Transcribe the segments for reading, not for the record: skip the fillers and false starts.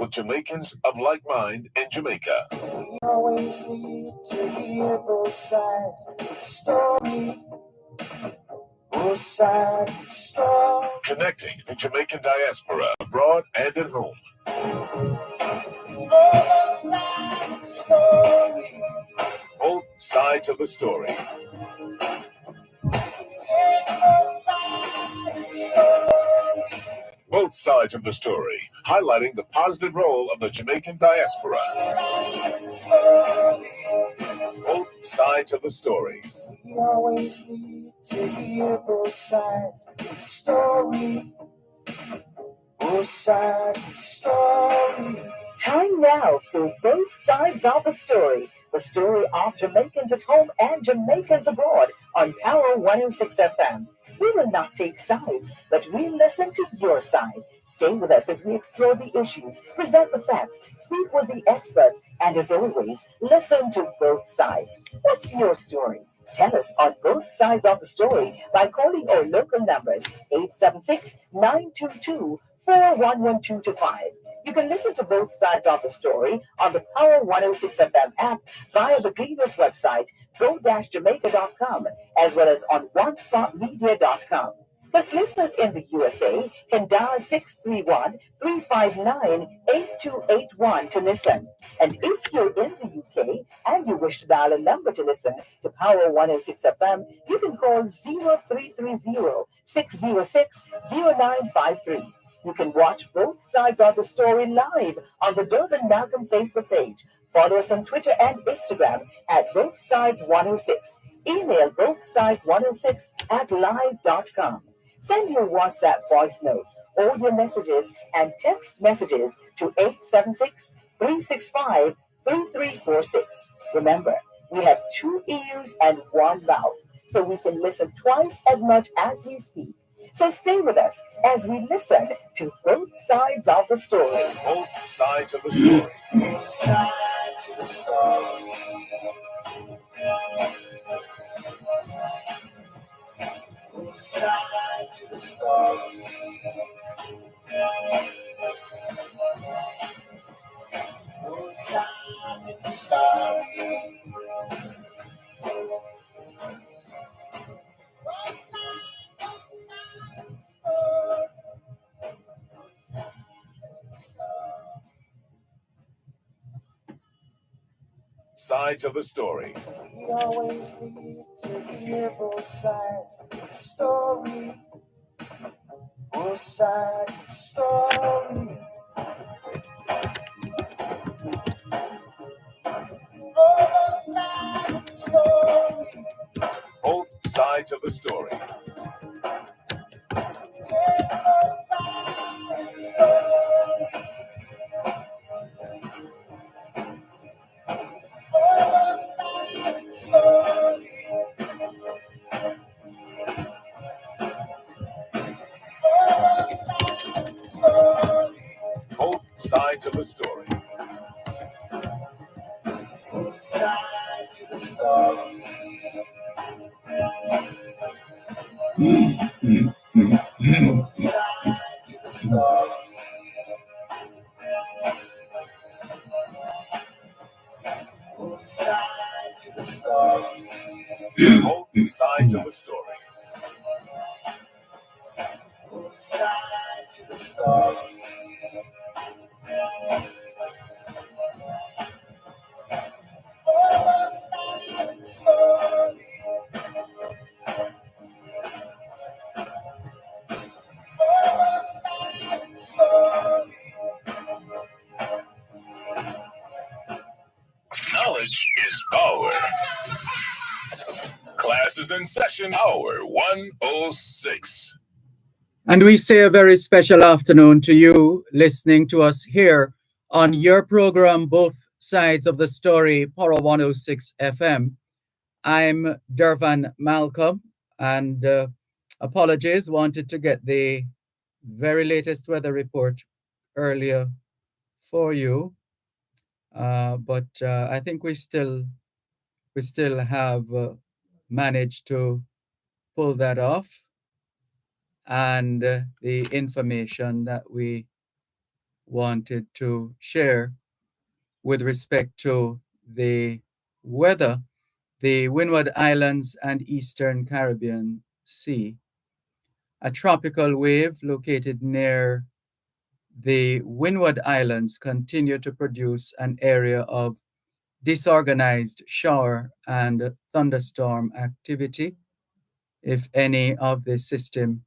with Jamaicans of like mind in Jamaica. We always need to hear both sides of the story. Both sides of the story. Connecting the Jamaican diaspora abroad and at home. Both sides of the story. Both sides of the story. Both sides of the story, highlighting the positive role of the Jamaican diaspora. Both sides of the story. We always need to hear both sides of the story. Both sides of the story. Time now for Both Sides of the story of Jamaicans at home and Jamaicans abroad on Power 106 FM. We will not take sides, but we listen to your side. Stay with us as we explore the issues, present the facts, speak with the experts, and as always, listen to both sides. What's your story? Tell us on Both Sides of the Story by calling our local numbers 876-922-41125. You can listen to Both Sides of the Story on the Power 106 FM app via the Gleaners website, go-jamaica.com, as well as on onespotmedia.com. Plus, listeners in the USA can dial 631-359-8281 to listen. And if you're in the UK and you wish to dial a number to listen to Power 106 FM, you can call 0330-606-0953. You can watch Both Sides of the Story live on the Dervan Malcolm Facebook page. Follow us on Twitter and Instagram at Both Sides 106. Email bothsides106@live.com. Send your WhatsApp voice notes, audio messages, and text messages to 876-365-3346. Remember, we have 2 ears and 1 mouth, so we can listen twice as much as we speak. So stay with us as we listen to Both Sides of the Story. Both sides of the story. Both sides of the story. Both sides of the story. Both sides of the story. Sides of the story. We always need to hear both sides of the story. Both sides of the story. Both sides of the story. Both sides of the story. Yes, both sides of the story. Both sides of the story. Both sides of the story. Both sides of the story. Both sides of the story. Both sides of the story. Both sides of the story. Both sides of the story. Both sides of the story. Both sides of the story. Both sides of the story. Knowledge is power. Class is in session, hour 106. And we say a very special afternoon to you listening to us here on your program, Both Sides of the Story, Power 106 FM. I'm Dervan Malcolm, and apologies, wanted to get the very latest weather report earlier for you, but I think we still have managed to pull that off. And the information that we wanted to share with respect to the weather, the Windward Islands and Eastern Caribbean Sea. A tropical wave located near the Windward Islands continued to produce an area of disorganized shower and thunderstorm activity. If any of the system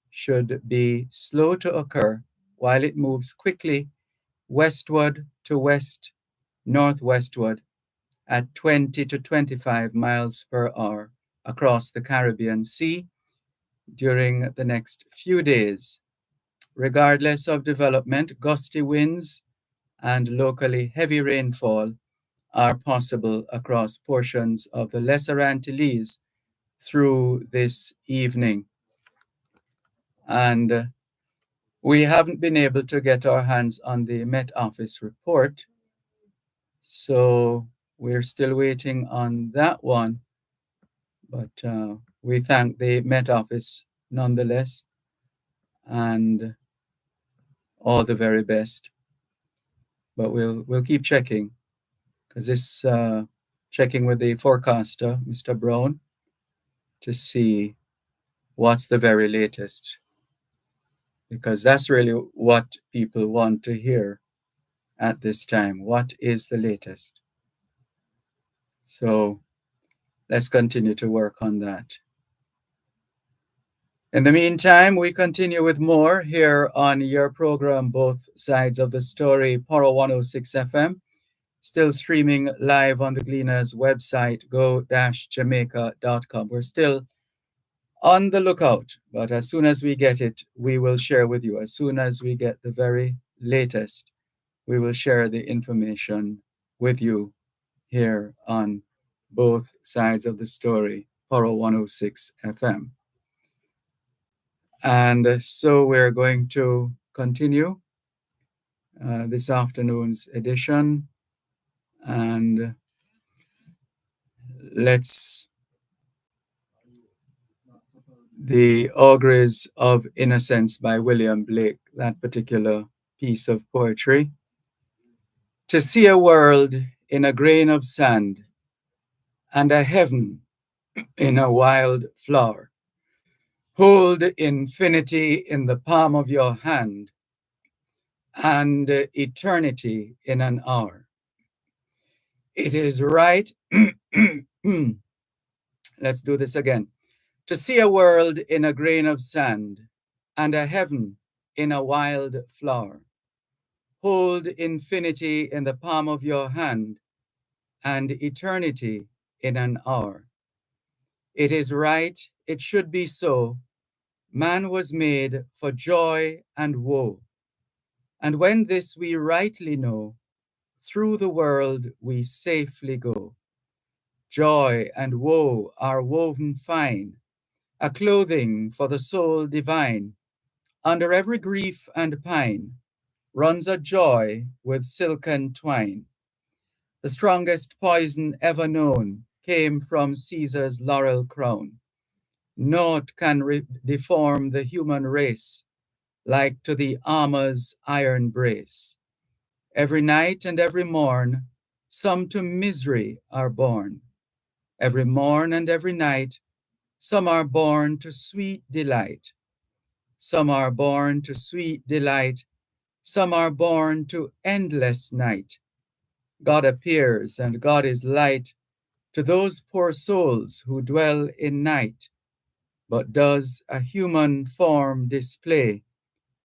should be slow to occur while it moves quickly westward to west northwestward at 20 to 25 miles per hour across the Caribbean Sea during the next few days. Regardless of development, gusty winds and locally heavy rainfall are possible across portions of the Lesser Antilles through this evening. And we haven't been able to get our hands on the Met Office report, so we're still waiting on that one. But we thank the Met Office nonetheless, and all the very best. But we'll keep checking, because this checking with the forecaster, Mr. Brown, to see what's the very latest, because that's really what people want to hear at this time. What is the latest? So let's continue to work on that. In the meantime, we continue with more here on your program, Both Sides of the Story, Poro 106 FM, still streaming live on the Gleaners website, go-jamaica.com. We're still on the lookout, but as soon as we get it, we will share with you. As soon as we get the very latest, we will share the information with you here on Both Sides of the Story, Poro 106 FM. And so we're going to continue this afternoon's edition, and The Auguries of Innocence by William Blake, that particular piece of poetry. To see a world in a grain of sand, and a heaven in a wild flower. Hold infinity in the palm of your hand, and eternity in an hour. It is right. Let's do this again. To see a world in a grain of sand, and a heaven in a wild flower. Hold infinity in the palm of your hand, and eternity in an hour. It is right, it should be so. Man was made for joy and woe. And when this we rightly know, through the world we safely go. Joy and woe are woven fine, a clothing for the soul divine. Under every grief and pine runs a joy with silken twine. The strongest poison ever known came from Caesar's laurel crown. Naught can deform the human race like to the armor's iron brace. Every night and every morn, some to misery are born. Every morn and every night, some are born to sweet delight. Some are born to sweet delight. Some are born to endless night. God appears and God is light to those poor souls who dwell in night. But does a human form display